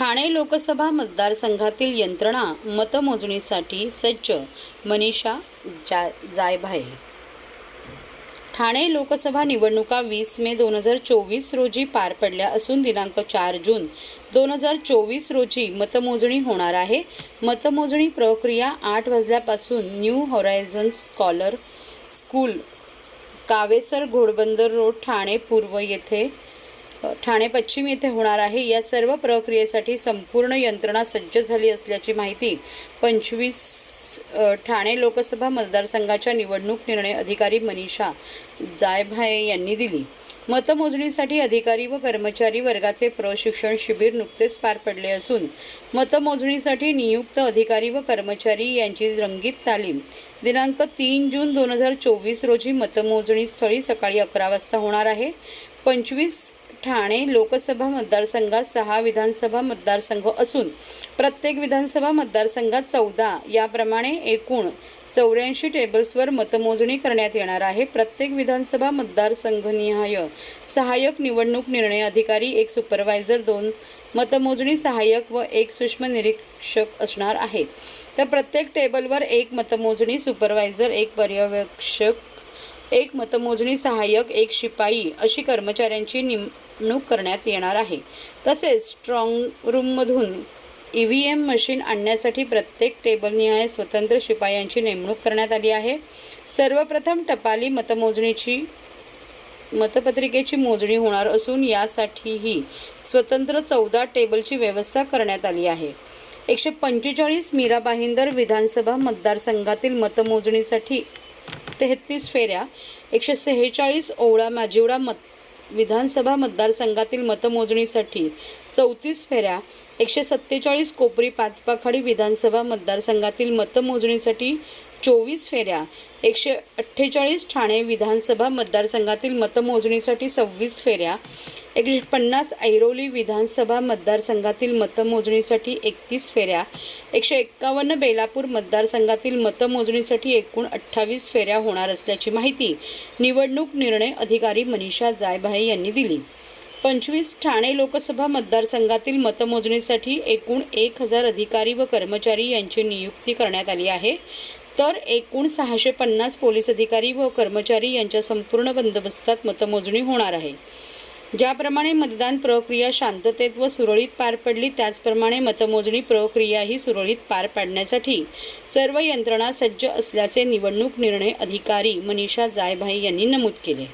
ठाणे लोकसभा मतदारसंघातील यंत्रणा मतमोजणीसाठी सज्ज, मनीषा जायभाये. ठाणे लोकसभा निवडणुका 20 मे 2024 रोजी पार पडल्या असून दिनांक 4 जून 2024 रोजी मतमोजणी होणार आहे. मतमोजणी प्रक्रिया 8 वाजल्यापासून new horizons scholar school, Kavesar Ghodbunder road, Thane पश्चिम येथे होणार आहे. या सर्व प्रक्रियेसाठी संपूर्ण यंत्रणा सज्ज झाली असल्याची माहिती 25 ठाणे लोकसभा मतदारसंघाच्या निवडणूक निर्णय अधिकारी मनीषा जायभाये यांनी दिली. मतमोजणीसाठी अधिकारी व कर्मचारी वर्गाचे प्रशिक्षण शिबिर नुकतेच पार पडले असून मतमोजणीसाठी नियुक्त अधिकारी व कर्मचारी यांची रंगीत तालीम दिनांक 3 जून 2024 रोजी मतमोजणी स्थळी सकाळी 11 वाजता होणार आहे. 25 ठाणे लोकसभा मतदारसंघात 6 विधानसभा मतदारसंघ असून प्रत्येक विधानसभा मतदारसंघात 14 याप्रमाणे एकूण 84 टेबल्सवर मतमोजणी करण्यात येणार आहे. प्रत्येक विधानसभा मतदारसंघनिहाय सहाय्यक निवडणूक निर्णय अधिकारी, 1 सुपरवायझर, 2 मतमोजणी सहाय्यक व 1 सूक्ष्म निरीक्षक असणार आहेत. तर प्रत्येक टेबलवर 1 मतमोजणी सुपरवायझर, 1 पर्यवेक्षक, 1 मतमोजणी सहाय्यक, 1 शिपाई अशी कर्मचाऱ्यांची नेमणूक करण्यात येणार आहे. तसेच स्ट्रॉंग रूममधून EVM मशीन आणण्यासाठी प्रत्येक टेबलनिहाय स्वतंत्र शिपायांची नेमणूक करण्यात आली आहे. सर्वप्रथम टपाली मतपत्रिकेची मोजणी होणार असून यासाठीही स्वतंत्र 14 टेबलची व्यवस्था करण्यात आली आहे. 145 मीरा भाईंदर विधानसभा मतदारसंघातील मतमोजणीसाठी 33 फेऱ्या, 146 ओवळा माजिवडा विधानसभा मतदारसंघातील मतमोजणीसाठी 34 फेऱ्या, 147 कोपरी पाचपाखाडी विधानसभा मतदारसंघातील मतमोजणीसाठी 24 फेऱ्या, 148 ठाणे विधानसभा मतदारसंघातील मतमोजणीसाठी 26 फेऱ्या, 150 ऐरोली विधानसभा मतदारसंघातील मतमोजणीसाठी 31 फेऱ्या, 151 बेलापूर मतदारसंघातील मतमोजणीसाठी एकूण 28 फेऱ्या होणार असल्याची माहिती निवडणूक निर्णय अधिकारी मनीषा जायभाये यांनी दिली. 25 ठाणे लोकसभा मतदारसंघातील मतमोजणीसाठी एकूण 1000 अधिकारी व कर्मचारी यांची नियुक्ती करण्यात आली आहे. तर एकूण 650 पोलीस अधिकारी व कर्मचारी यांच्या संपूर्ण बंदोबस्तात मतमोजणी होणार आहे. ज्याप्रमाणे मतदान प्रक्रिया शांततेत व सुरळीत पार पडली, त्याचप्रमाणे मतमोजणी प्रक्रियाही सुरळीत पार पाडण्यासाठी सर्व यंत्रणा सज्ज असल्याचे निवडणूक निर्णय अधिकारी मनीषा जायभाये यांनी नमूद केले.